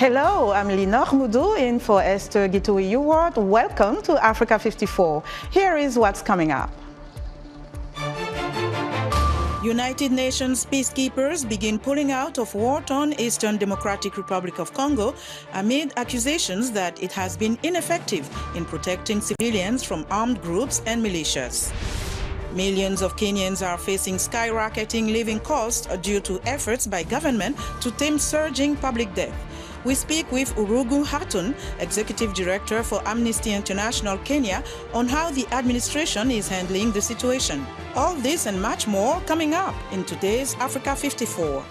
Hello, I'm Linor Moudou in for Esther Gitui-Ewart. Welcome to Africa 54. Here is what's coming up. United Nations peacekeepers begin pulling out of war-torn Eastern Democratic Republic of Congo amid accusations that it has been ineffective in protecting civilians from armed groups and militias. Millions of Kenyans are facing skyrocketing living costs due to efforts by government to tame surging public debt. We speak with Irũngũ Houghton, Executive Director for Amnesty International Kenya, on how the administration is handling the situation. All this and much more coming up in today's Africa 54.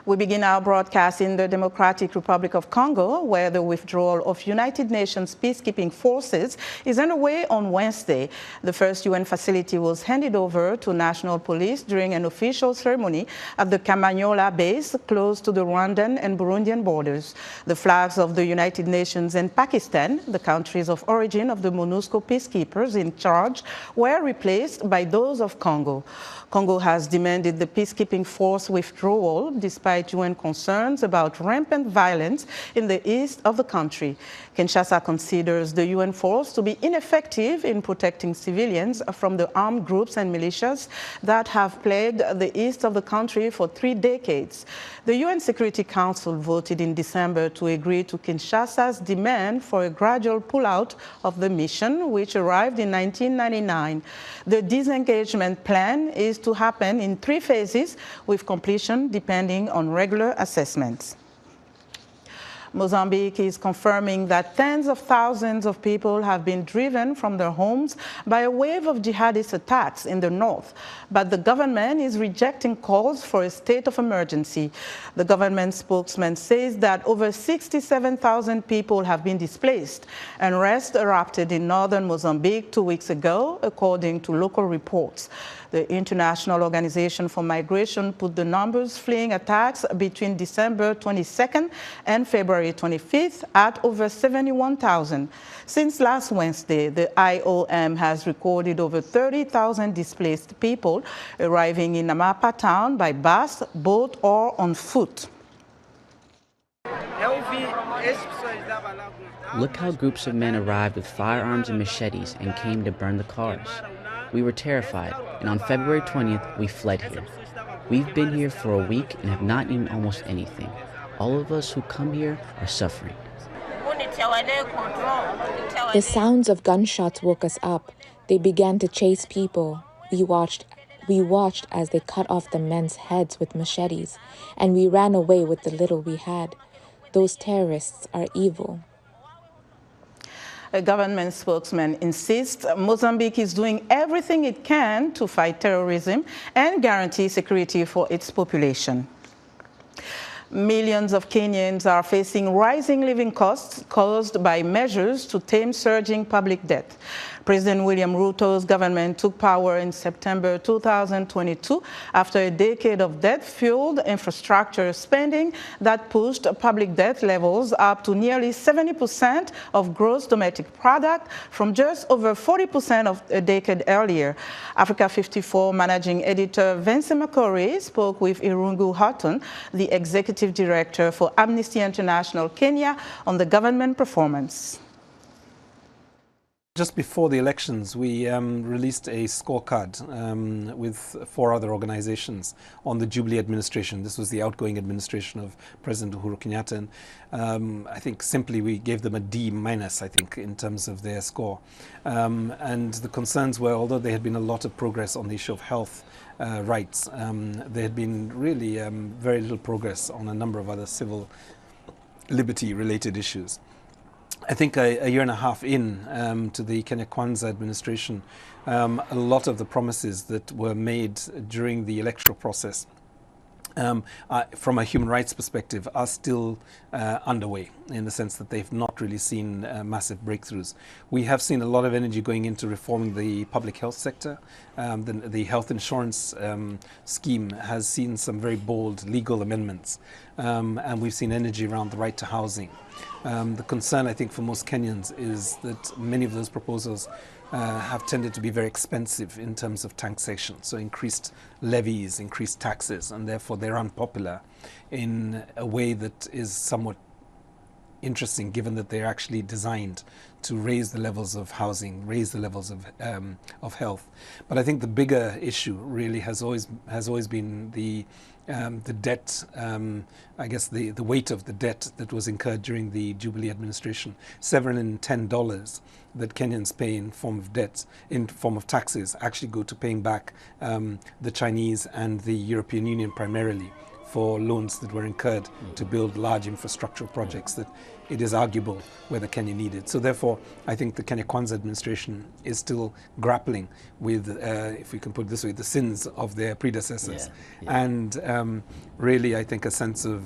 We begin our broadcast in the Democratic Republic of Congo, where the withdrawal of United Nations peacekeeping forces is underway on Wednesday. The first UN facility was handed over to national police during an official ceremony at the Kamanyola base close to the Rwandan and Burundian borders. The flags of the United Nations and Pakistan, the countries of origin of the MONUSCO peacekeepers in charge, were replaced by those of Congo. Congo has demanded the peacekeeping force withdrawal despite UN concerns about rampant violence in the east of the country. Kinshasa considers the UN force to be ineffective in protecting civilians from the armed groups and militias that have plagued the east of the country for 3 decades. The UN Security Council voted in December to agree to Kinshasa's demand for a gradual pullout of the mission, which arrived in 1999. The disengagement plan is to happen in 3 phases, with completion depending on regular assessments. Mozambique is confirming that tens of thousands of people have been driven from their homes by a wave of jihadist attacks in the north, but the government is rejecting calls for a state of emergency. The government spokesman says that over 67,000 people have been displaced. Unrest erupted in northern Mozambique 2 weeks ago, according to local reports. The International Organization for Migration put the numbers fleeing attacks between December 22nd and February 25th at over 71,000. Since last Wednesday, the IOM has recorded over 30,000 displaced people arriving in Amapa town by bus, boat, or on foot. Look how groups of men arrived with firearms and machetes and came to burn the cars. We were terrified, and on February 20th, we fled here. We've been here for a week and have not eaten almost anything. All of us who come here are suffering. The sounds of gunshots woke us up. They began to chase people. We watched as they cut off the men's heads with machetes, and we ran away with the little we had. Those terrorists are evil. A government spokesman insists Mozambique is doing everything it can to fight terrorism and guarantee security for its population. Millions of Kenyans are facing rising living costs caused by measures to tame surging public debt. President William Ruto's government took power in September 2022 after a decade of debt-fueled infrastructure spending that pushed public debt levels up to nearly 70% of gross domestic product from just over 40% of a decade earlier. Africa 54 managing editor Vincent McCurry spoke with Irũngũ Houghton, the executive director for Amnesty International Kenya, on the government performance. Just before the elections, we released a scorecard with 4 other organizations on the Jubilee administration. This was the outgoing administration of President Uhuru Kenyatta. And, I think simply we gave them a D-, I think, in terms of their score. And the concerns were, although there had been a lot of progress on the issue of health rights, there had been really very little progress on a number of other civil liberty-related issues. I think a year and a half in to the Kenya Kwanza administration, a lot of the promises that were made during the electoral process from a human rights perspective, are still underway in the sense that they've not really seen massive breakthroughs. We have seen a lot of energy going into reforming the public health sector. The health insurance scheme has seen some very bold legal amendments, and we've seen energy around the right to housing. The concern, I think, for most Kenyans is that many of those proposals have tended to be very expensive in terms of taxation, so increased levies, increased taxes, and therefore they're unpopular in a way that is somewhat interesting, given that they're actually designed to raise the levels of housing, raise the levels of health. But I think the bigger issue really has always been the debt, I guess the weight of the debt that was incurred during the Jubilee administration. $710 that Kenyans pay in form of debt, in form of taxes, actually go to paying back the Chinese and the European Union primarily for loans that were incurred to build large infrastructural projects that it is arguable whether Kenya needed. So therefore, I think the Kenya Kwanza administration is still grappling with, if we can put it this way, the sins of their predecessors. And really, I think a sense of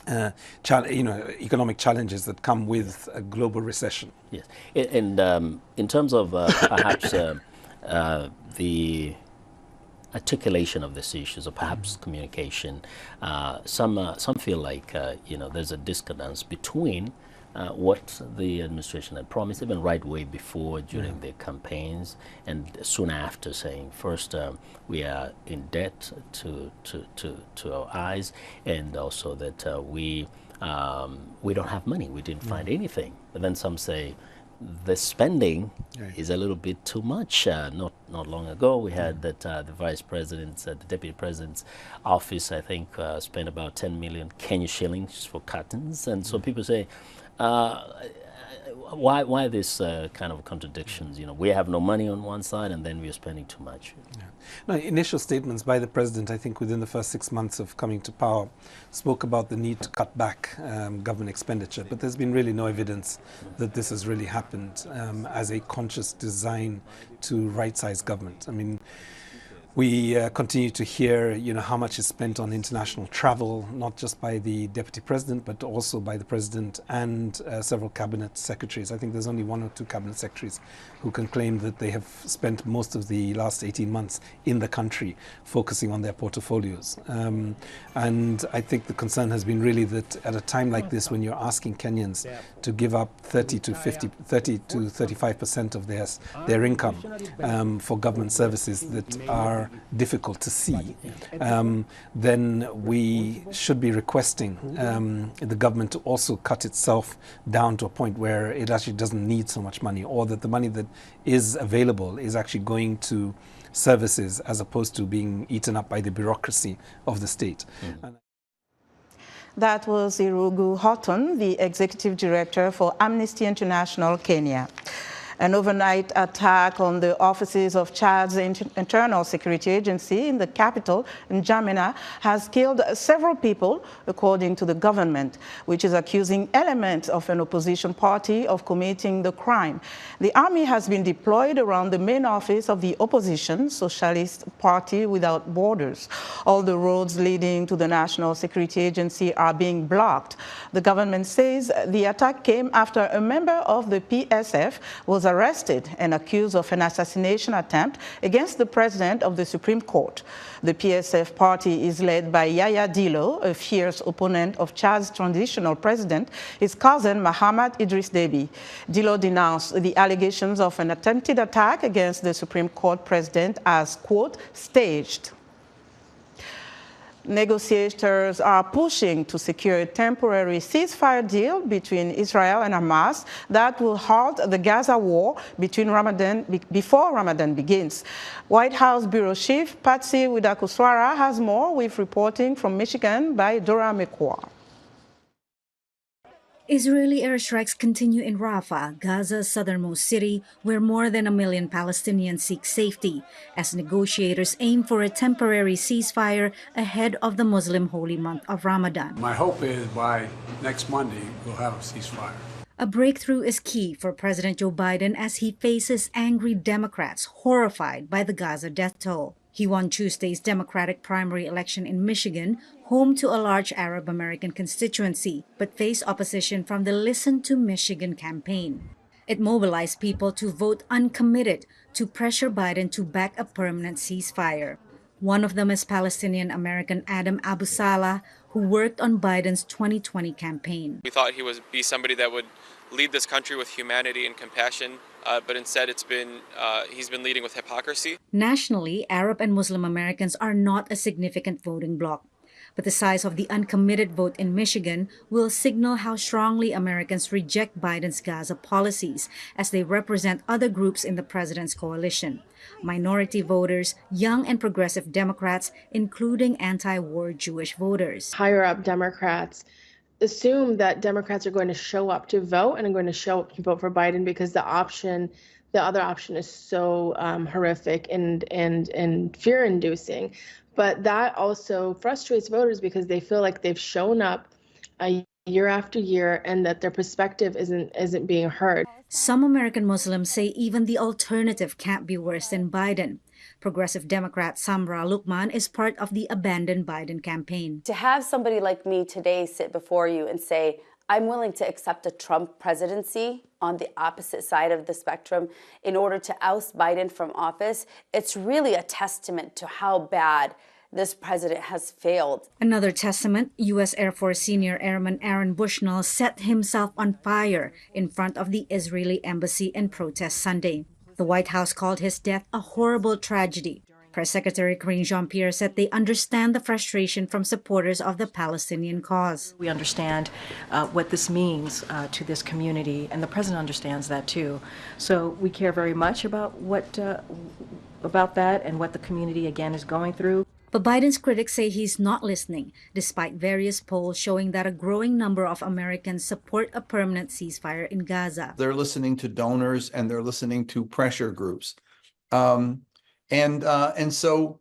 economic challenges that come with a global recession. Yes, and in terms of perhaps the articulation of these issues, or perhaps communication, some feel like there's a discordance between what the administration had promised, even right way before, during their campaigns, and soon after, saying first we are in debt to our eyes, and also that we don't have money, we didn't find anything. But then some say the spending is a little bit too much. Not long ago, we had that the vice president's, the deputy president's office, I think, spent about 10 million Kenya shillings for curtains. And so people say, why this kind of contradictions? We have no money on one side, and then we are spending too much. No, initial statements by the president, I think within the first 6 months of coming to power, spoke about the need to cut back government expenditure. But there's been really no evidence that this has really happened as a conscious design to right-size government. I mean, we continue to hear, how much is spent on international travel, not just by the deputy president, but also by the president and several cabinet secretaries. I think there's only 1 or 2 cabinet secretaries who can claim that they have spent most of the last 18 months in the country focusing on their portfolios. And I think the concern has been really that at a time like this, when you're asking Kenyans to give up 30 to 35% of their income for government services that are difficult to see, then we should be requesting the government to also cut itself down to a point where it actually doesn't need so much money, or that the money that is available is actually going to services as opposed to being eaten up by the bureaucracy of the state. That was Irũngũ Houghton, the Executive Director for Amnesty International Kenya. An overnight attack on the offices of Chad's Internal Security Agency in the capital, N'Djamena, has killed several people, according to the government, which is accusing elements of an opposition party of committing the crime. The army has been deployed around the main office of the opposition, Socialist Party Without Borders. All the roads leading to the National Security Agency are being blocked. The government says the attack came after a member of the PSF was arrested and accused of an assassination attempt against the president of the Supreme Court. The PSF party is led by Yaya Dillo, a fierce opponent of Chad's transitional president, his cousin Mahamat Idris Deby. Dillo denounced the allegations of an attempted attack against the Supreme Court president as, quote, staged. Negotiators are pushing to secure a temporary ceasefire deal between Israel and Hamas that will halt the Gaza war before Ramadan begins. White House Bureau Chief Patsy Widakuswara has more, with reporting from Michigan by Dora Mekwa. Israeli airstrikes continue in Rafah, Gaza's southernmost city, where more than 1 million Palestinians seek safety, as negotiators aim for a temporary ceasefire ahead of the Muslim holy month of Ramadan. My hope is by next Monday we'll have a ceasefire. A breakthrough is key for President Joe Biden as he faces angry Democrats horrified by the Gaza death toll. He won Tuesday's Democratic primary election in Michigan, home to a large Arab American constituency, but faced opposition from the Listen to Michigan campaign. It mobilized people to vote uncommitted to pressure Biden to back a permanent ceasefire. One of them is Palestinian-American Adam Abu Salah, who worked on Biden's 2020 campaign. We thought he would be somebody that would lead this country with humanity and compassion, but instead he's been leading with hypocrisy. Nationally, Arab and Muslim Americans are not a significant voting bloc. But the size of the uncommitted vote in Michigan will signal how strongly Americans reject Biden's Gaza policies, as they represent other groups in the president's coalition. Minority voters, young and progressive Democrats, including anti-war Jewish voters. Higher up Democrats assume that Democrats are going to show up to vote and are going to show up to vote for Biden because the other option is so horrific and fear-inducing. But that also frustrates voters because they feel like they've shown up year after year and that their perspective isn't being heard. Some American Muslims say even the alternative can't be worse than Biden. Progressive Democrat Samra Lukman is part of the abandoned Biden campaign. To have somebody like me today sit before you and say, I'm willing to accept a Trump presidency on the opposite side of the spectrum in order to oust Biden from office, it's really a testament to how bad this president has failed. Another testament, U.S. Air Force Senior Airman Aaron Bushnell set himself on fire in front of the Israeli embassy in protest Sunday. The White House called his death a horrible tragedy. Press Secretary Karine Jean-Pierre said they understand the frustration from supporters of the Palestinian cause. We understand what this means to this community, and the president understands that too. So we care very much about about that and what the community again is going through. But Biden's critics say he's not listening, despite various polls showing that a growing number of Americans support a permanent ceasefire in Gaza. They're listening to donors and they're listening to pressure groups. And so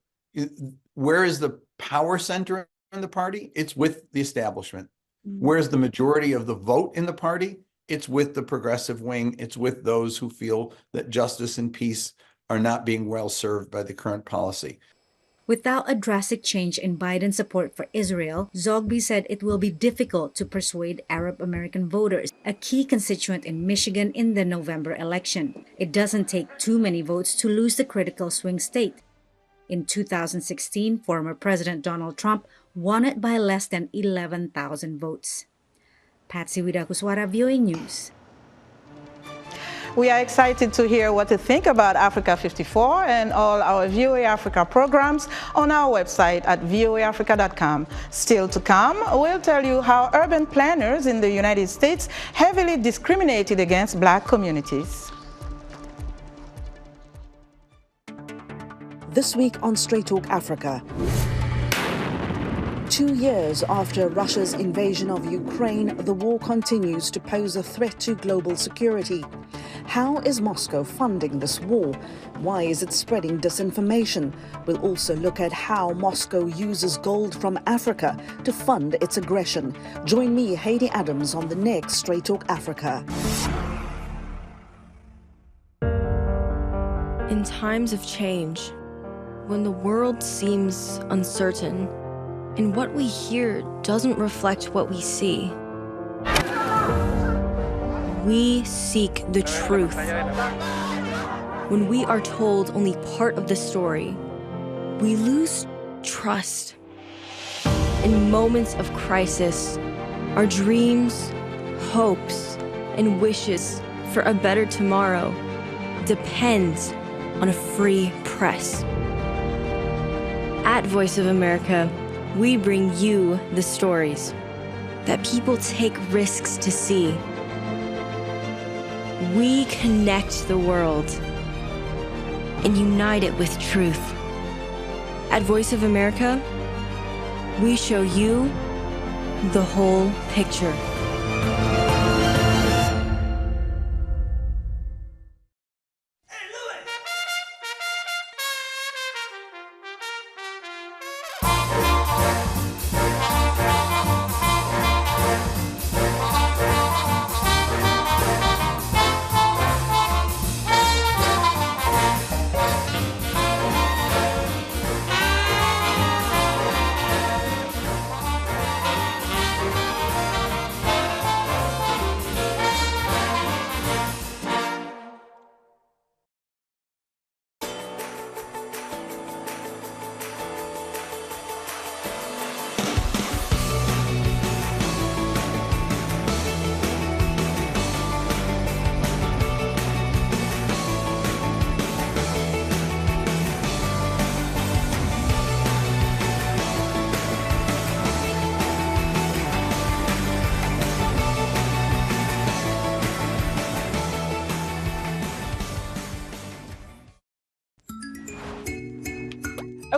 where is the power center in the party? It's with the establishment. Where's the majority of the vote in the party? It's with the progressive wing. It's with those who feel that justice and peace are not being well served by the current policy. Without a drastic change in Biden's support for Israel, Zogby said it will be difficult to persuade Arab American voters, a key constituent in Michigan in the November election. It doesn't take too many votes to lose the critical swing state. In 2016, former President Donald Trump won it by less than 11,000 votes. Patsy Widakuswara, VOA News. We are excited to hear what you think about Africa 54 and all our VOA Africa programs on our website at voaafrica.com. Still to come, we'll tell you how urban planners in the United States heavily discriminated against Black communities. This week on Straight Talk Africa. 2 years after Russia's invasion of Ukraine, the war continues to pose a threat to global security. How is Moscow funding this war? Why is it spreading disinformation? We'll also look at how Moscow uses gold from Africa to fund its aggression. Join me, Haiti Adams, on the next Straight Talk Africa. In times of change, when the world seems uncertain, and what we hear doesn't reflect what we see, we seek the truth. When we are told only part of the story, we lose trust. In moments of crisis, our dreams, hopes, and wishes for a better tomorrow depends on a free press. At Voice of America, we bring you the stories that people take risks to see. We connect the world and unite it with truth. At Voice of America, we show you the whole picture.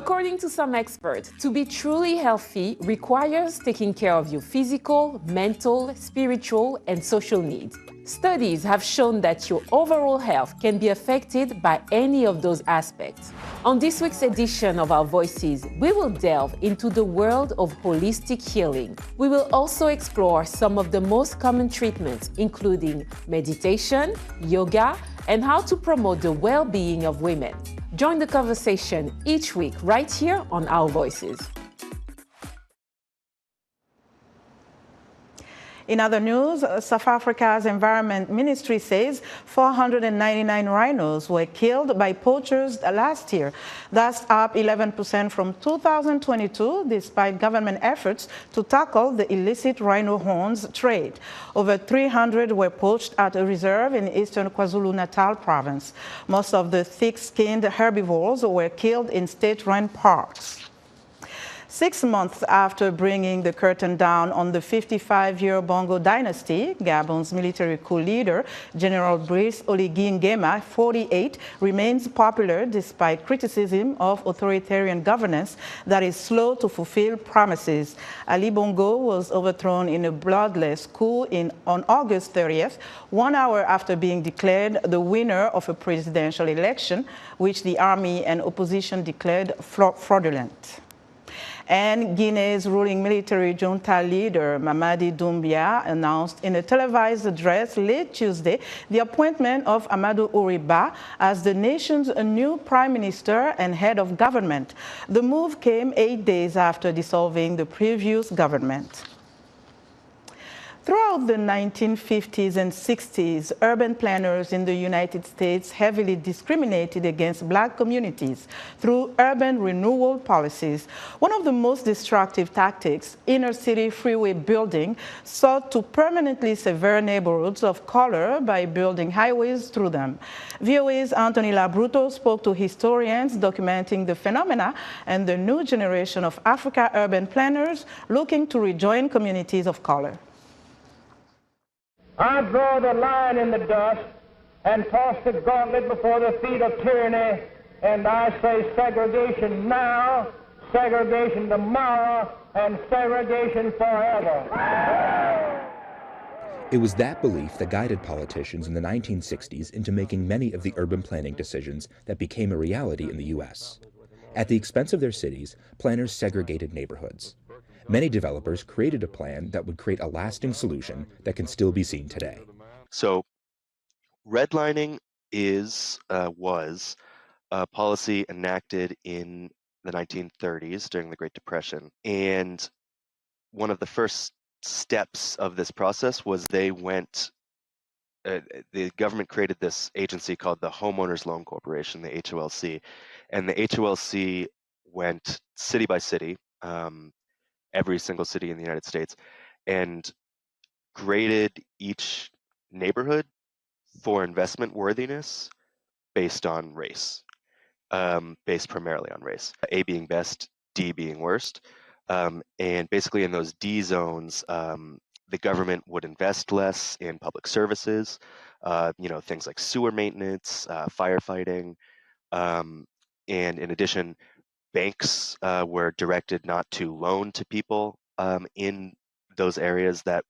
According to some experts, to be truly healthy requires taking care of your physical, mental, spiritual, and social needs. Studies have shown that your overall health can be affected by any of those aspects. On this week's edition of Our Voices, we will delve into the world of holistic healing. We will also explore some of the most common treatments, including meditation, yoga, and how to promote the well-being of women. Join the conversation each week right here on Our Voices. In other news, South Africa's Environment Ministry says 499 rhinos were killed by poachers last year. That's up 11% from 2022, despite government efforts to tackle the illicit rhino horns trade. Over 300 were poached at a reserve in eastern KwaZulu-Natal province. Most of the thick-skinned herbivores were killed in state-run parks. 6 months after bringing the curtain down on the 55-year Bongo dynasty, Gabon's military coup leader, General Brice Oligui Nguema, 48, remains popular despite criticism of authoritarian governance that is slow to fulfill promises. Ali Bongo was overthrown in a bloodless coup on August 30th, 1 hour after being declared the winner of a presidential election, which the army and opposition declared fraudulent. And Guinea's ruling military junta leader, Mamadi Doumbia, announced in a televised address late Tuesday the appointment of Amadou Uriba as the nation's new prime minister and head of government. The move came 8 days after dissolving the previous government. Throughout the 1950s and 60s, urban planners in the United States heavily discriminated against black communities through urban renewal policies. One of the most destructive tactics, inner-city freeway building, sought to permanently sever neighborhoods of color by building highways through them. VOA's Anthony Labruto spoke to historians documenting the phenomena and the new generation of African urban planners looking to rejoin communities of color. I draw the line in the dust and toss the gauntlet before the feet of tyranny, and I say segregation now, segregation tomorrow, and segregation forever. It was that belief that guided politicians in the 1960s into making many of the urban planning decisions that became a reality in the U.S. At the expense of their cities, planners segregated neighborhoods. Many developers created a plan that would create a lasting solution that can still be seen today. So redlining was a policy enacted in the 1930s during the Great Depression. And one of the first steps of this process was the government created this agency called the Homeowners Loan Corporation, the HOLC. And the HOLC went city by city, every single city in the United States, and graded each neighborhood for investment worthiness based on race, based primarily on race. A being best, D being worst. And basically in those D zones, the government would invest less in public services, things like sewer maintenance, firefighting, and in addition, banks were directed not to loan to people in those areas that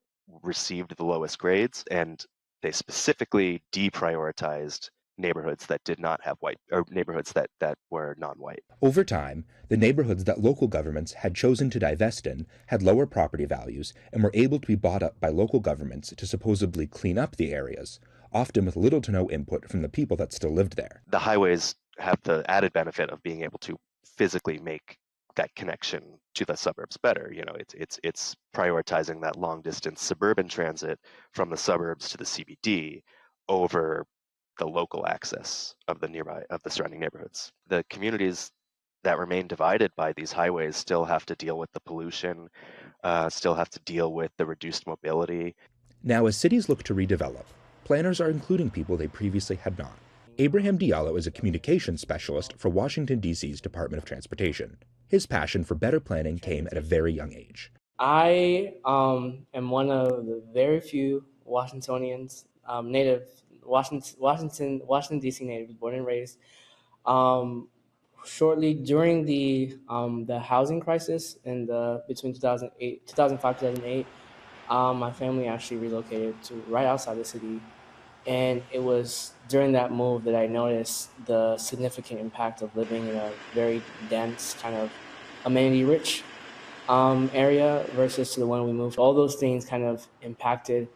received the lowest grades, and they specifically deprioritized neighborhoods that did not have white, or neighborhoods that were non-white. Over time, the neighborhoods that local governments had chosen to divest in had lower property values and were able to be bought up by local governments to supposedly clean up the areas, often with little to no input from the people that still lived there. The highways have the added benefit of being able to physically make that connection to the suburbs better. It's prioritizing that long distance suburban transit from the suburbs to the CBD over the local access of the surrounding neighborhoods. The communities that remain divided by these highways still have to deal with the pollution, still have to deal with the reduced mobility. Now, as cities look to redevelop, planners are including people they previously had not. Abraham Diallo is a communications specialist for Washington, D.C.'s Department of Transportation. His passion for better planning came at a very young age. I am one of the very few Washingtonians, Washington, D.C. natives, born and raised, shortly during the housing crisis in between 2005, 2008, my family actually relocated to right outside the city. And it was during that move that I noticed the significant impact of living in a very dense, kind of amenity-rich area versus to the one we moved. All those things kind of impacted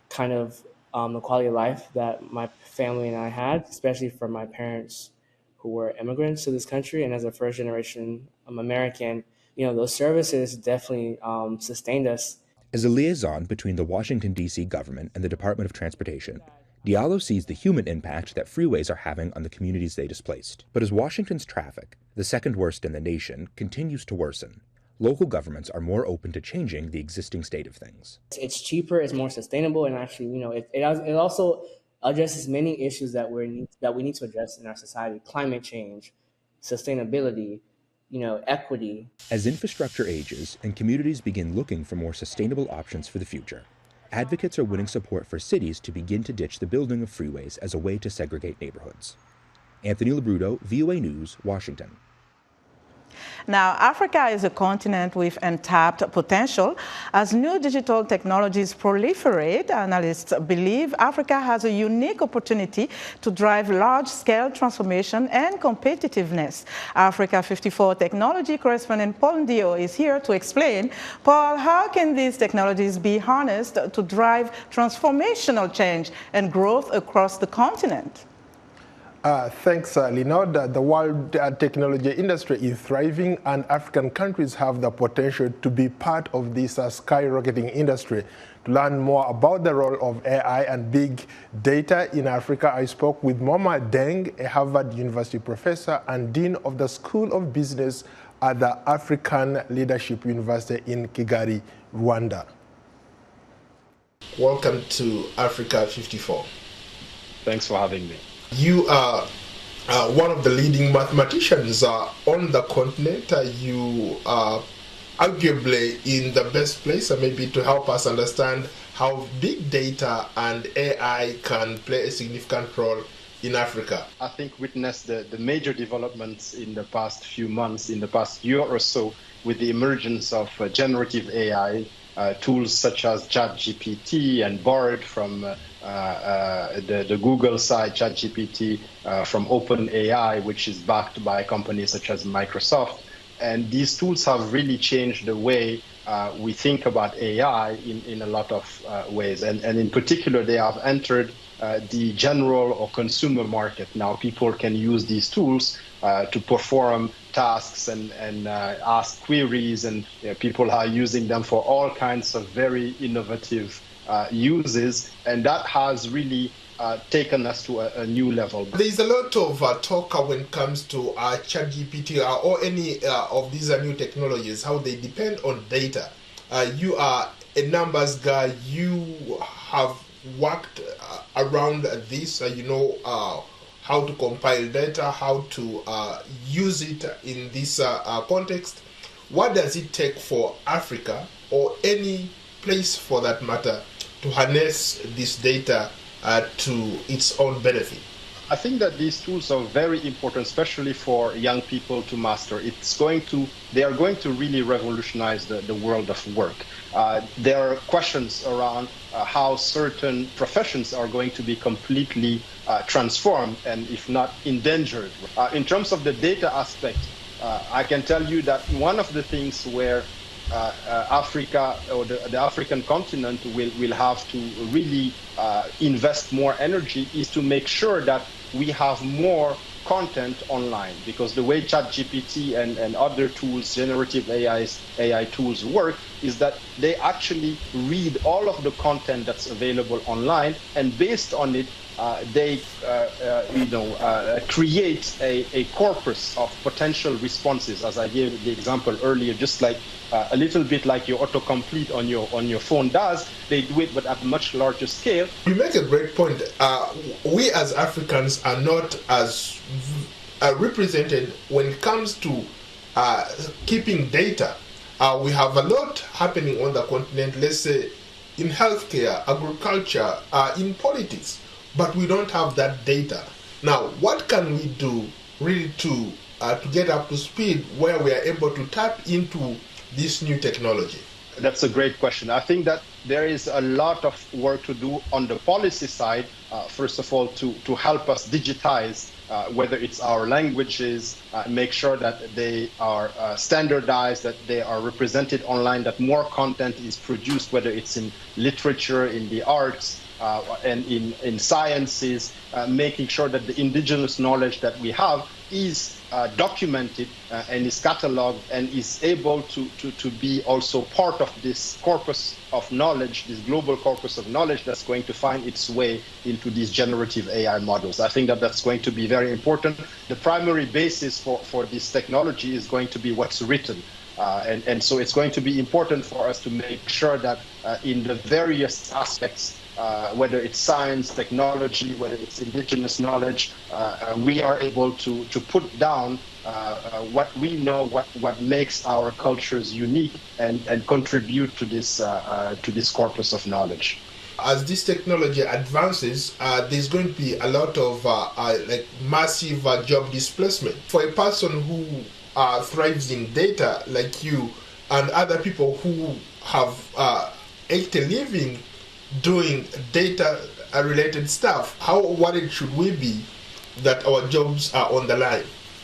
the quality of life that my family and I had, especially for my parents who were immigrants to this country. And as a first generation American, those services definitely sustained us. As a liaison between the Washington, D.C. government and the Department of Transportation, Diallo sees the human impact that freeways are having on the communities they displaced. But as Washington's traffic, the second worst in the nation, continues to worsen, local governments are more open to changing the existing state of things. It's cheaper, it's more sustainable, and actually, it also addresses many issues that we need to address in our society: climate change, sustainability, equity. As infrastructure ages and communities begin looking for more sustainable options for the future, advocates are winning support for cities to begin to ditch the building of freeways as a way to segregate neighborhoods. Anthony Labruto, VOA News, Washington. Now, Africa is a continent with untapped potential. As new digital technologies proliferate, analysts believe Africa has a unique opportunity to drive large-scale transformation and competitiveness. Africa 54 technology correspondent Paul Ndio is here to explain. Paul, how can these technologies be harnessed to drive transformational change and growth across the continent? Thanks, Linod. The world technology industry is thriving, and African countries have the potential to be part of this skyrocketing industry. To learn more about the role of AI and big data in Africa, I spoke with Moma Deng, a Harvard University professor and dean of the School of Business at the African Leadership University in Kigali, Rwanda. Welcome to Africa 54. Thanks for having me. You are one of the leading mathematicians on the continent. You are arguably in the best place maybe to help us understand how big data and AI can play a significant role in Africa. I think witnessed the major developments in the past few months, in the past year or so, with the emergence of generative AI, tools such as ChatGPT and Bard from the Google side, ChatGPT from OpenAI, which is backed by companies such as Microsoft. And these tools have really changed the way we think about AI in a lot of ways. And in particular, they have entered the general or consumer market. Now people can use these tools to perform tasks and ask queries, and people are using them for all kinds of very innovative uses, and that has really taken us to a new level. There's a lot of talk when it comes to ChatGPT or any of these new technologies, how they depend on data. You are a numbers guy, you have worked around this, you know how to compile data, how to use it in this context. What does it take for Africa, or any place for that matter, to harness this data to its own benefit? I think that these tools are very important, especially for young people to master. They are going to really revolutionize the world of work. There are questions around how certain professions are going to be completely transformed and, if not, endangered. In terms of the data aspect, I can tell you that one of the things where Africa or the African continent will have to really invest more energy is to make sure that we have more content online, because the way ChatGPT and other tools, generative AI tools work is that they actually read all of the content that's available online, and based on it, they create a corpus of potential responses, as I gave the example earlier, just like a little bit like your autocomplete on your phone does. They do it, but at a much larger scale. You make a great point. We as Africans are not as represented when it comes to keeping data. We have a lot happening on the continent, let's say in healthcare, agriculture, in politics, but we don't have that data. Now, what can we do really to to get up to speed where we are able to tap into this new technology? That's a great question. I think that there is a lot of work to do on the policy side, first of all, to help us digitize, whether it's our languages, make sure that they are standardized, that they are represented online, that more content is produced, whether it's in literature, in the arts, and in sciences, making sure that the indigenous knowledge that we have is documented and is cataloged and is able to be also part of this corpus of knowledge, this global corpus of knowledge that's going to find its way into these generative AI models. I think that that's going to be very important. The primary basis for this technology is going to be what's written. And so it's going to be important for us to make sure that in the various aspects, whether it's science, technology, whether it's indigenous knowledge, we are able to put down what we know, what makes our cultures unique, and contribute to this corpus of knowledge. As this technology advances, there's going to be a lot of like massive job displacement. For a person who thrives in data like you and other people who have earned a living doing data-related stuff, how worried should we be that our jobs are on the line?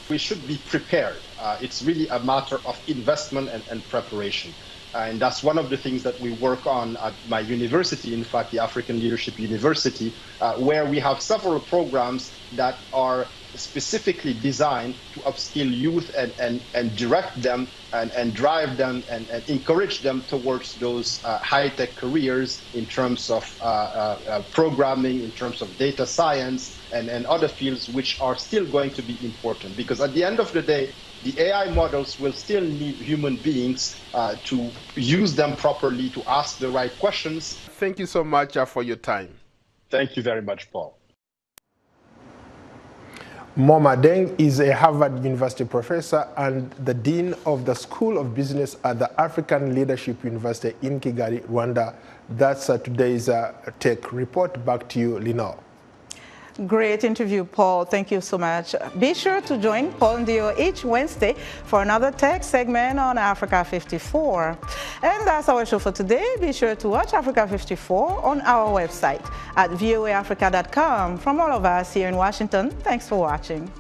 We should be prepared. It's really a matter of investment and preparation. And that's one of the things that we work on at my university, in fact, the African Leadership University, where we have several programs that are specifically designed to upskill youth and direct them and drive them and encourage them towards those high-tech careers in terms of programming, in terms of data science, and other fields which are still going to be important. Because at the end of the day, the AI models will still need human beings to use them properly, to ask the right questions. Thank you so much for your time. Thank you very much, Paul. Moma Deng is a Harvard University professor and the Dean of the School of Business at the African Leadership University in Kigali, Rwanda. That's today's Tech Report. Back to you, Lenore. Great interview, Paul. Thank you so much. Be sure to join Paul and Dio each Wednesday for another tech segment on Africa 54. And that's our show for today. Be sure to watch Africa 54 on our website at voaafrica.com. From all of us here in Washington, thanks for watching.